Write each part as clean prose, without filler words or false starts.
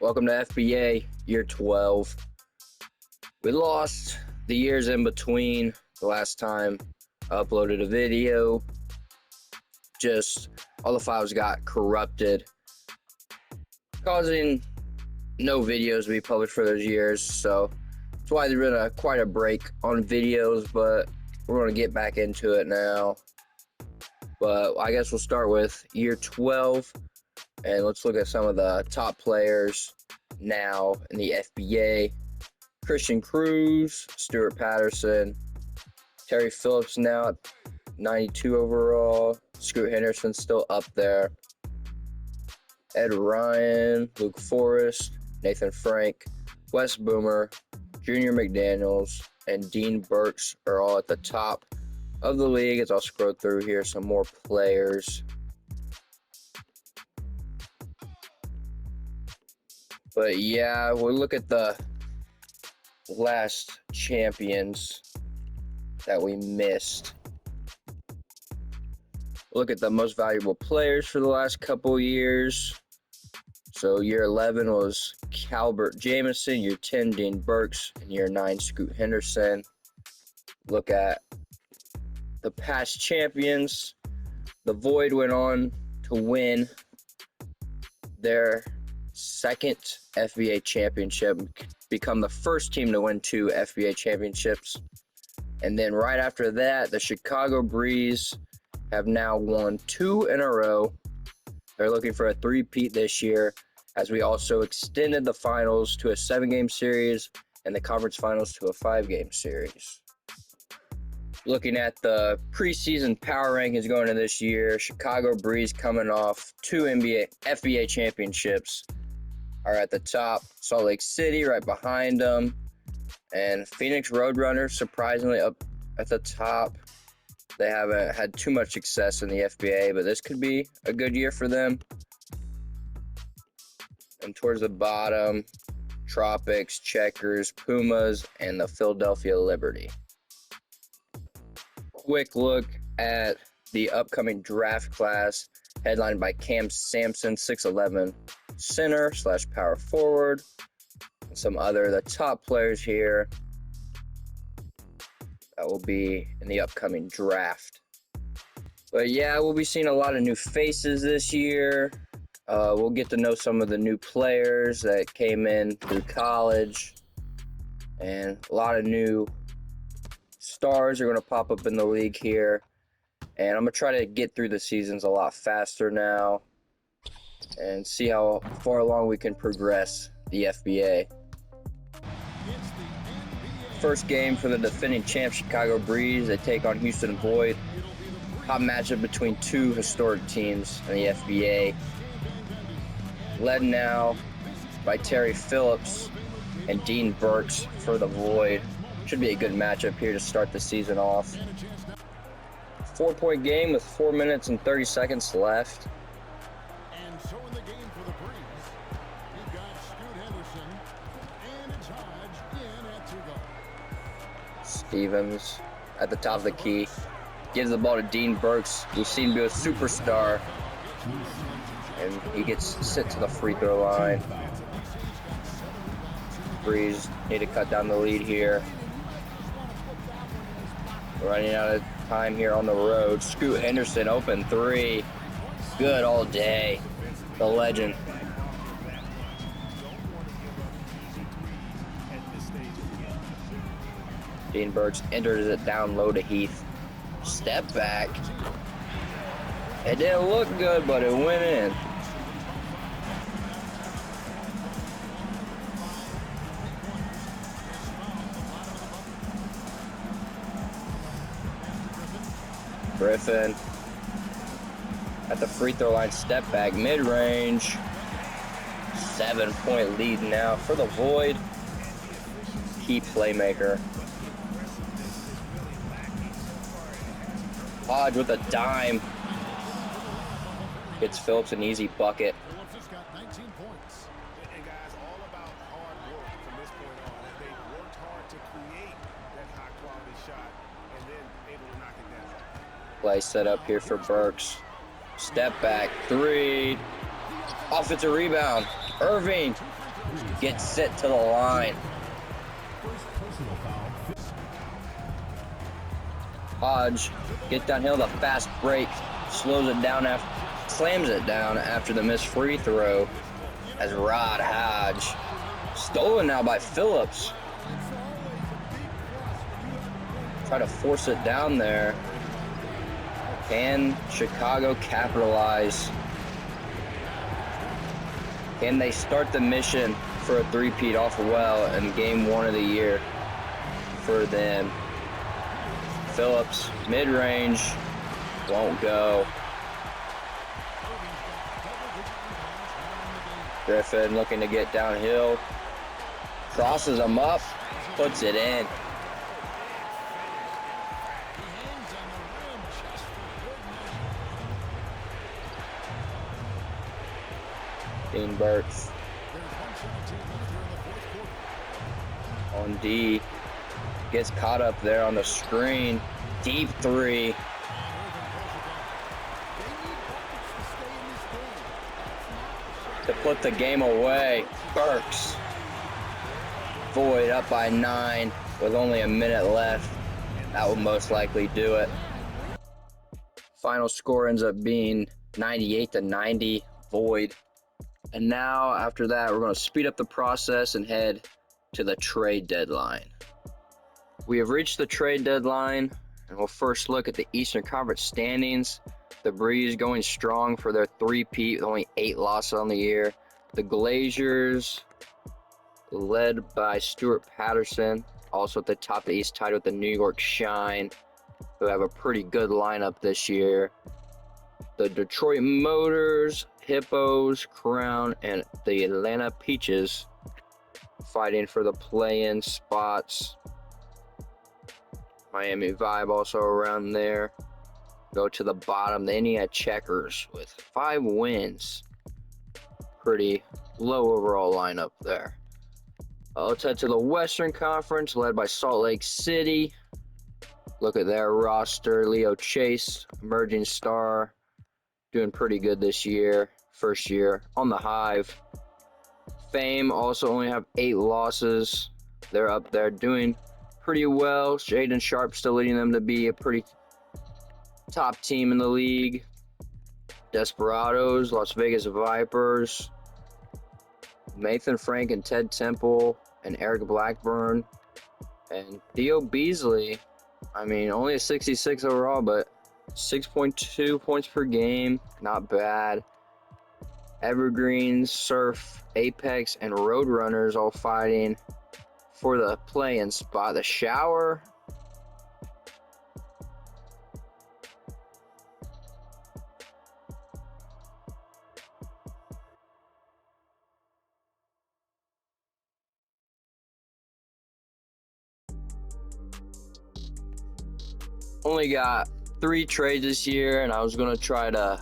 Welcome to FBA year 12. We lost the years in between the last time I uploaded a video. Just all the files got corrupted, causing no videos to be published for those years. So that's why there's been quite a break on videos, but we're going to get back into it now. But I guess we'll start with year 12. And let's look at some of the top players now in the FBA. Christian Cruz, Stuart Patterson, Terry Phillips now at 92 overall. Scoot Henderson's still up there. Ed Ryan, Luke Forrest, Nathan Frank, Wes Boomer, Junior McDaniels, and Dean Burks are all at the top of the league. As I'll scroll through here, some more players. But yeah, we'll look at the last champions that we missed. Look at the most valuable players for the last couple years. So year 11 was Calbert Jamison, year 10 Dean Burks, and year 9 Scoot Henderson. Look at the past champions. The Void went on to win their second FBA championship, become the first team to win 2 FBA championships. And then right after that, the Chicago Breeze have now won 2 in a row. They're looking for a 3-peat this year, as we also extended the finals to a 7-game series and the conference finals to a 5-game series. Looking at the preseason power rankings going into this year, Chicago Breeze coming off 2 FBA championships are at the top. Salt Lake City right behind them. And Phoenix Roadrunners surprisingly up at the top. They haven't had too much success in the FBA, but this could be a good year for them. And towards the bottom, Tropics, Checkers, Pumas, and the Philadelphia Liberty. Quick look at the upcoming draft class, headlined by Cam Sampson, 6'11", center / power forward. And some other the top players here that will be in the upcoming draft. But yeah, we'll be seeing a lot of new faces this year. We'll get to know some of the new players that came in through college, and a lot of new stars are going to pop up in the league here. And I'm going to try to get through the seasons a lot faster now and see how far along we can progress the FBA. First game for the defending champ Chicago Breeze. They take on Houston Void. Hot matchup between 2 historic teams in the FBA. Led now by Terry Phillips and Dean Burks for the Void. Should be a good matchup here to start the season off. 4-point game with 4 minutes and 30 seconds left. And so in the game for the Breeze, you've got Scoot Henderson and it's Hodge in at 2 goals. Stevens at the top of the key. Gives the ball to Dean Burks, who seemed to be a superstar. And he gets sent to the free throw line. Breeze need to cut down the lead here. Running out of time here on the road. Scoot Henderson, open 3. Good all day. The legend. Dean Burks enters it down low to Heath. Step back. It didn't look good, but it went in. Griffin at the free throw line, step back, mid-range. 7-point lead now for the Void. Key playmaker. Hodge with a dime. Gets Phillips an easy bucket. Phillips has got 19 points. And guys, all about hard work from this point on. They worked hard to create that high-quality shot and then able to knock it down. Play set up here for Burks. Step back, 3. Offensive rebound. Irving Get set to the line. First personal foul. Hodge, get downhill, the fast break, slows it down slams it down after the missed free throw as Rod Hodge. Stolen now by Phillips. Try to force it down there. Can Chicago capitalize? Can they start the mission for a three-peat off well in game 1 of the year for them? Phillips, mid-range, won't go. Griffin looking to get downhill. Crosses him up, puts it in. Dean Burks on D. Gets caught up there on the screen. Deep three. To put the game away. Burks. Void up by 9 with only a minute left. That will most likely do it. Final score ends up being 98-90. Void. And now, after that, we're going to speed up the process and head to the trade deadline. We have reached the trade deadline, and we'll first look at the Eastern Conference standings. The Breeze going strong for their three-peat with only 8 losses on the year. The Glaziers, led by Stuart Patterson, also at the top of the East, tied with the New York Shine, who have a pretty good lineup this year. The Detroit Motors, Hippos, Crown, and the Atlanta Peaches fighting for the play-in spots. Miami Vibe also around there. Go to the bottom, the Indiana Checkers with 5 wins. Pretty low overall lineup there. Let's head to the Western Conference, led by Salt Lake City. Look at their roster. Leo Chase, emerging star, doing pretty good this year. First year on the Hive. Fame also only have 8 losses. They're up there doing pretty well. Shaden Sharp still leading them to be a pretty top team in the league. Desperados, Las Vegas Vipers, Nathan Frank and Ted Temple and Eric Blackburn, and Theo Beasley. I mean, only a 66 overall, but 6.2 points per game, not bad. Evergreens, Surf, Apex, and Roadrunners all fighting for the play-in spot. The Shower, only got 3 trades this year, and I was going to try to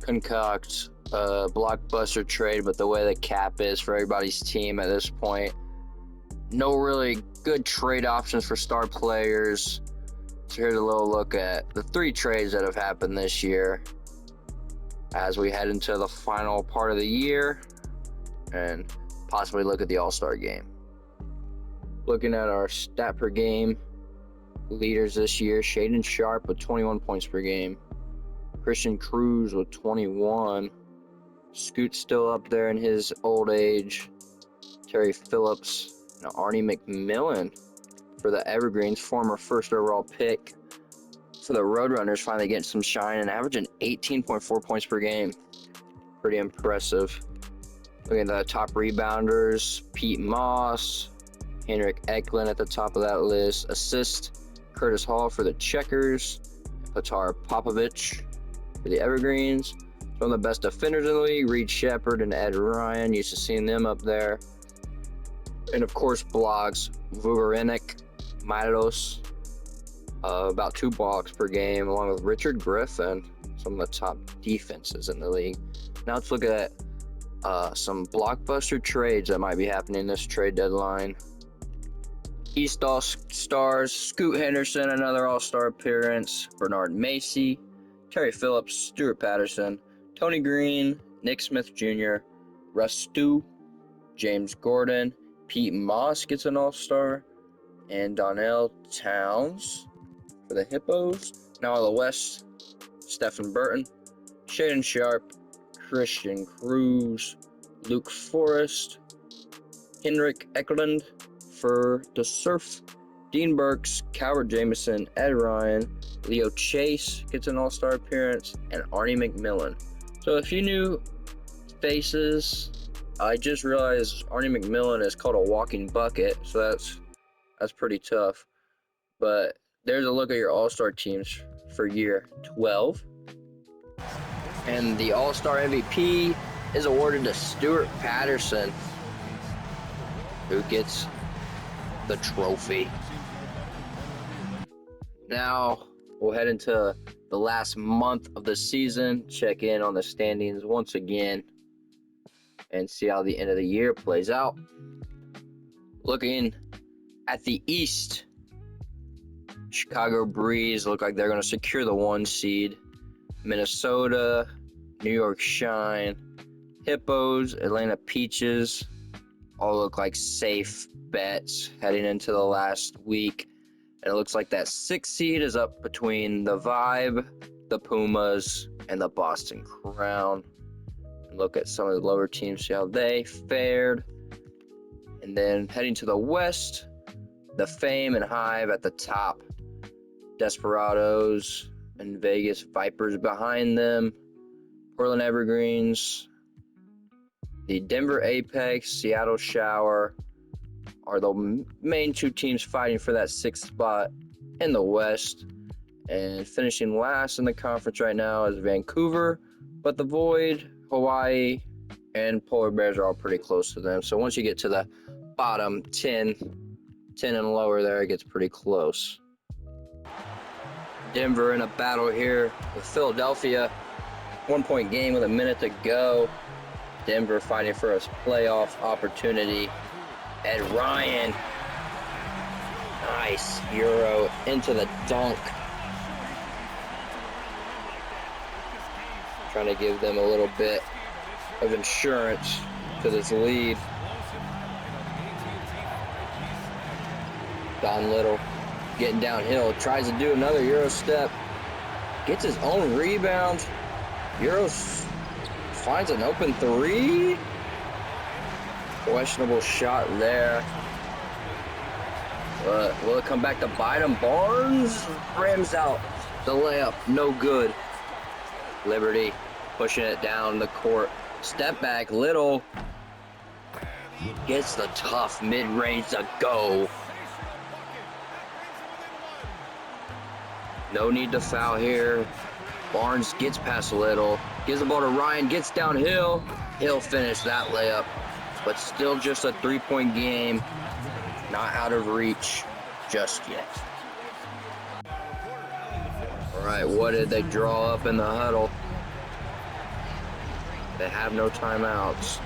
concoct a blockbuster trade, but the way the cap is for everybody's team at this point, no really good trade options for star players. So here's a little look at the 3 trades that have happened this year as we head into the final part of the year and possibly look at the All-Star game. Looking at our stat per game leaders this year, Shaden Sharp with 21 points per game. Christian Cruz with 21. Scoot's still up there in his old age. Terry Phillips and Arnie McMillan for the Evergreens, former first overall pick. For the Roadrunners, finally getting some shine and averaging 18.4 points per game. Pretty impressive. Looking at the top rebounders, Pete Moss, Henrik Eklund at the top of that list. Assist, Curtis Hall for the Checkers, Petar Popovich for the Evergreens. Some of the best defenders in the league, Reed Shepard and Ed Ryan. Used to seeing them up there. And of course, blocks, Vugarinik, Milos, about 2 blocks per game, along with Richard Griffin, some of the top defenses in the league. Now let's look at some blockbuster trades that might be happening this trade deadline. East All-Stars, Scoot Henderson, another All-Star appearance, Bernard Macy, Terry Phillips, Stuart Patterson, Tony Green, Nick Smith Jr., Russ Stu, James Gordon. Pete Moss gets an All-Star. And Donnell Towns for the Hippos. Now on the West, Stephen Burton, Shaden Sharp, Christian Cruz, Luke Forrest, Henrik Eklund for the Surf, Dean Burks, Calvert Jameson, Ed Ryan, Leo Chase gets an All-Star appearance, and Arnie McMillan. So a few new faces. I just realized Arnie McMillan is called a walking bucket, so that's pretty tough. But there's a look at your All-Star teams for year 12. And the All-Star MVP is awarded to Stuart Patterson, who gets the trophy. Now we'll head into the last month of the season, check in on the standings once again, and see how the end of the year plays out. Looking at the East, Chicago Breeze look like they're going to secure the 1 seed. Minnesota, New York Shine, Hippos, Atlanta Peaches all look like safe bets heading into the last week. And it looks like that 6th seed is up between the Vibe, the Pumas, and the Boston Crown. And look at some of the lower teams, see how they fared. And then heading to the West, the Fame and Hive at the top. Desperados and Vegas Vipers behind them. Portland Evergreens, the Denver Apex, Seattle Shower are the main 2 teams fighting for that 6th spot in the West. And finishing last in the conference right now is Vancouver, but the Void, Hawaii, and Polar Bears are all pretty close to them. So once you get to the bottom 10 and lower there, it gets pretty close. Denver in a battle here with Philadelphia. 1-point game with a minute to go. Denver fighting for a playoff opportunity. Ed Ryan. Nice Euro into the dunk. Trying to give them a little bit of insurance to this lead. Don Little getting downhill, tries to do another Euro step, gets his own rebound. Euros finds an open 3. Questionable shot there. Will it come back to bite him? Barnes rims out the layup, no good. Liberty pushing it down the court. Step back, Little gets the tough mid-range to go. No need to foul here. Barnes gets past Little, gives the ball to Ryan, gets downhill. He'll finish that layup, but still just a 3-point game. Not out of reach just yet. All right, what did they draw up in the huddle? They have no timeouts,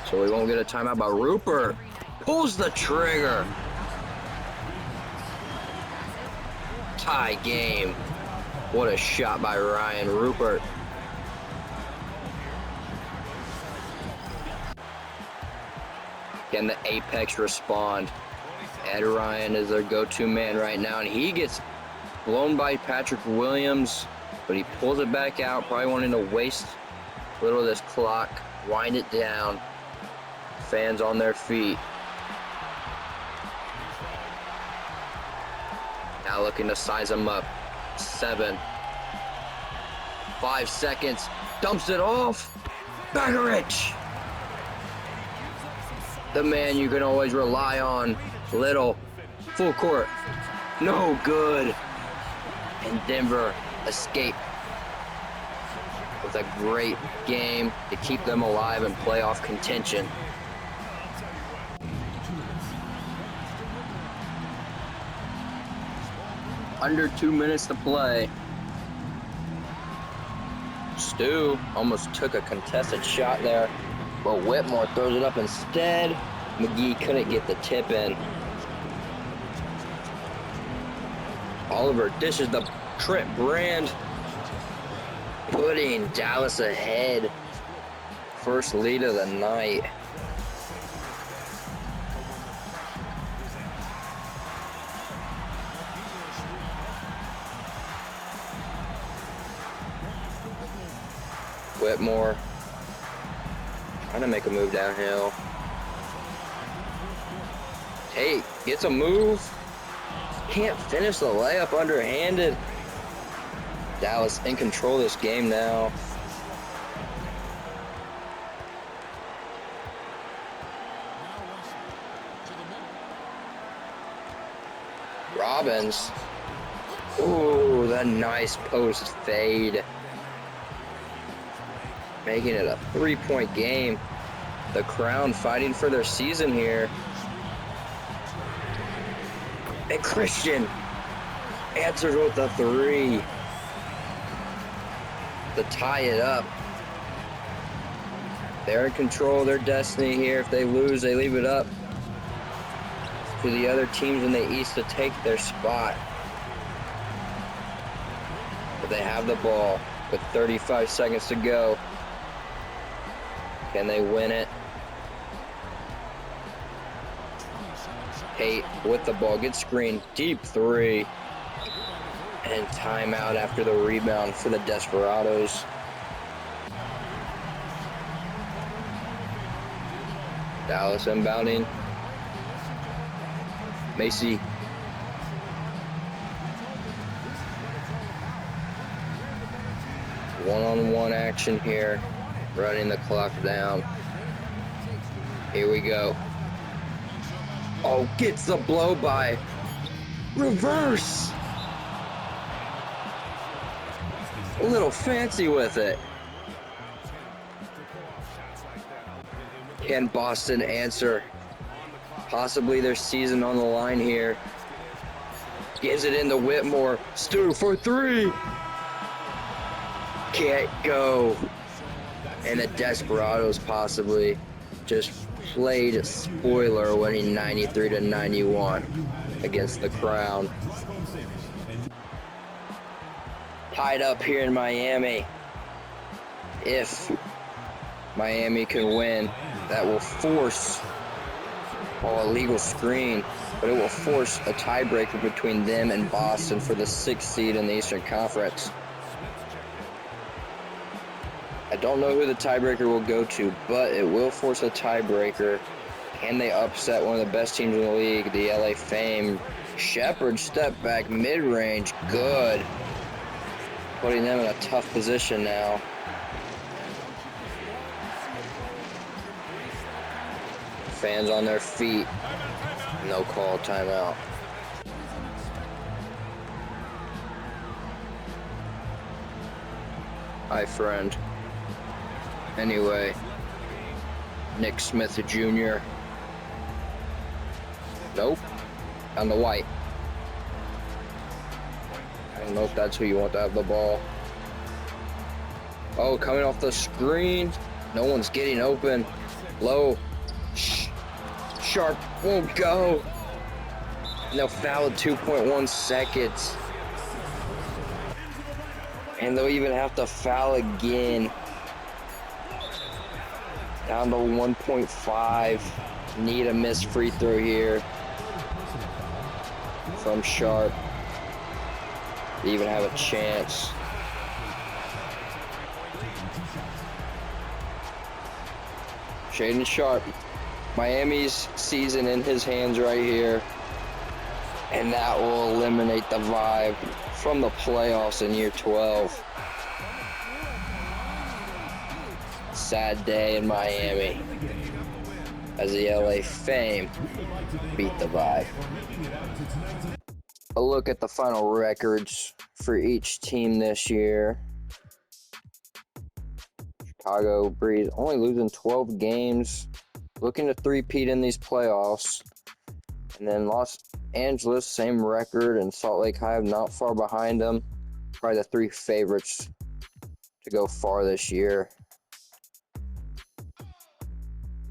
so we won't get a timeout, but Rupert pulls the trigger. Tie game. What a shot by Ryan Rupert. Can the Apex respond? Ed Ryan is their go-to man right now, and he gets blown by Patrick Williams, but he pulls it back out, probably wanting to waste a little of this clock, wind it down. Fans on their feet. Now looking to size him up. 7. 5 seconds. Dumps it off. Baggerich. The man you can always rely on. Little. Full court. No good. And Denver escape with a great game to keep them alive in playoff contention. Under 2 minutes to play. Stu almost took a contested shot there, but Whitmore throws it up instead. McGee couldn't get the tip in. Oliver dishes the Trent Brand, putting Dallas ahead. First lead of the night. Whitmore trying to make a move downhill. Tate gets a move. Can't finish the layup underhanded. Dallas in control of this game now. Robbins. Ooh, that nice post fade. Making it a 3-point game. The Crown fighting for their season here. And Christian answers with a 3 to tie it up. They're in control of their destiny here. If they lose, they leave it up to the other teams in the East to take their spot. But they have the ball with 35 seconds to go. Can they win it? Tate with the ball, gets screened, deep 3. And timeout after the rebound for the Desperados. Dallas inbounding. Macy. One-on-one action here. Running the clock down. Here we go. Oh, gets the blow by. Reverse. A little fancy with it. Can Boston answer? Possibly their season on the line here. Gives it into Whitmore. Stu for 3. Can't go. And the Desperados possibly just played spoiler, winning 93-91 against the Crown. Tied up here in Miami. If Miami can win, that will force a legal screen, but it will force a tiebreaker between them and Boston for the 6th seed in the Eastern Conference. I don't know who the tiebreaker will go to, but it will force a tiebreaker. Can they upset one of the best teams in the league, the LA Fame? Shepherd step back mid-range, good. Putting them in a tough position now. Fans on their feet. No call, timeout. Hi, friend. Anyway, Nick Smith Jr. Nope. On the white. I don't know if that's who you want to have the ball. Oh, coming off the screen. No one's getting open. Low. Sharp won't go. And they'll foul at 2.1 seconds. And they'll even have to foul again. Down to 1.5. Need a missed free throw here from Sharp. They even have a chance. Shaden Sharp. Miami's season in his hands right here. And that will eliminate the vibe from the playoffs in year 12. Sad day in Miami as the LA Fame beat the vibe. A look at the final records for each team this year. Chicago Breeze only losing 12 games, looking to three-peat in these playoffs. And then Los Angeles, same record, and Salt Lake High not far behind them. Probably the 3 favorites to go far this year.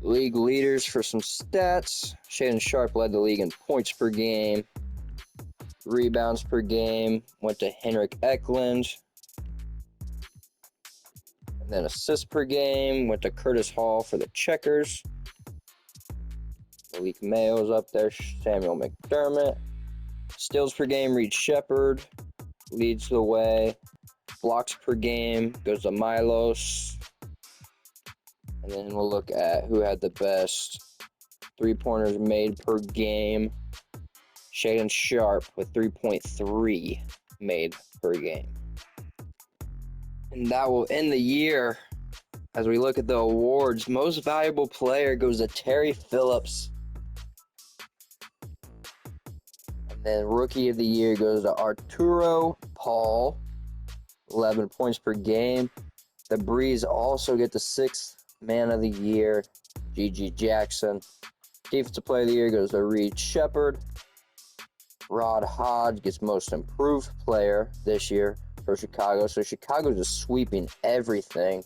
League leaders for some stats. Shaden Sharp led the league in points per game. Rebounds per game went to Henrik Eklund. And then assists per game went to Curtis Hall for the Checkers. Malik Mayo's up there, Samuel McDermott. Steals per game, Reed Shepherd leads the way. Blocks per game goes to Milos. And then we'll look at who had the best three-pointers made per game. Shaedon Sharpe with 3.3 made per game. And that will end the year. As we look at the awards, most valuable player goes to Terry Phillips. And then rookie of the year goes to Arturo Paul, 11 points per game. The Breeze also get the sixth man of the year, G.G. Jackson. Defensive player of the year goes to Reed Shepherd. Rod Hodge gets most improved player this year for Chicago. So Chicago's just sweeping everything.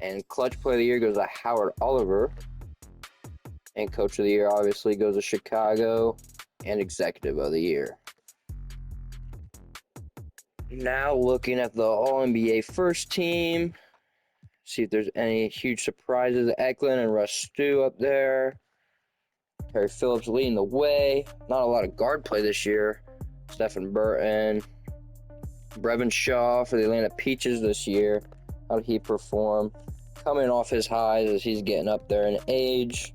And clutch player of the year goes to Howard Oliver. And coach of the year obviously goes to Chicago. And executive of the year. Now looking at the All-NBA first team. See if there's any huge surprises. Eklund and Russ Stew up there. Terry Phillips leading the way. Not a lot of guard play this year. Stephen Burton. Brevin Shaw for the Atlanta Peaches this year. How did he perform? Coming off his highs as he's getting up there in age.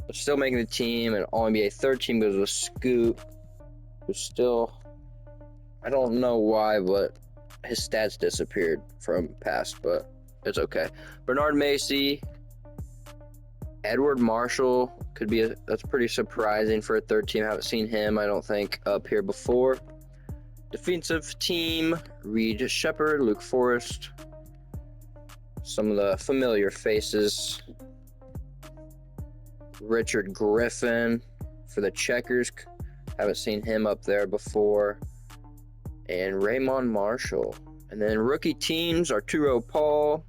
But still making the team. And All-NBA third team goes with Scoot. Who's still... I don't know why, but his stats disappeared from past, but it's okay. Bernard Macy. Edward Marshall could be that's pretty surprising for a third team. I haven't seen him, I don't think, up here before. Defensive team, Reed Shepherd, Luke Forrest. Some of the familiar faces. Richard Griffin for the Checkers. Haven't seen him up there before. And Raymond Marshall. And then rookie teams, Arturo Paul,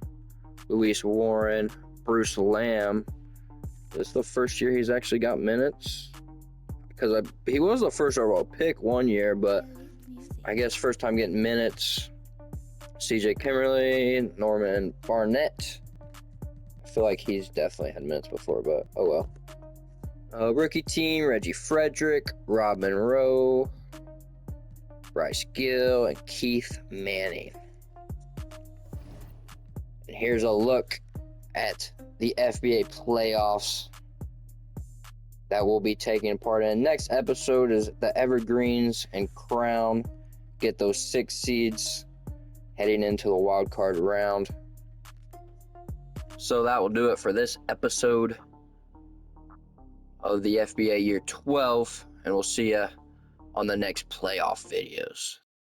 Luis Warren, Bruce Lamb. This is the first year he's actually got minutes. Because he was the first overall pick one year, but I guess first time getting minutes. CJ Kimberly, Norman Barnett. I feel like he's definitely had minutes before, but oh well. Rookie team, Reggie Frederick, Rob Monroe, Bryce Gill, and Keith Manning. And here's a look at the FBA playoffs that we'll be taking part in. Next episode is the Evergreens and Crown get those 6 seeds heading into the wild card round. So that will do it for this episode of the FBA Year 12, and we'll see you on the next playoff videos.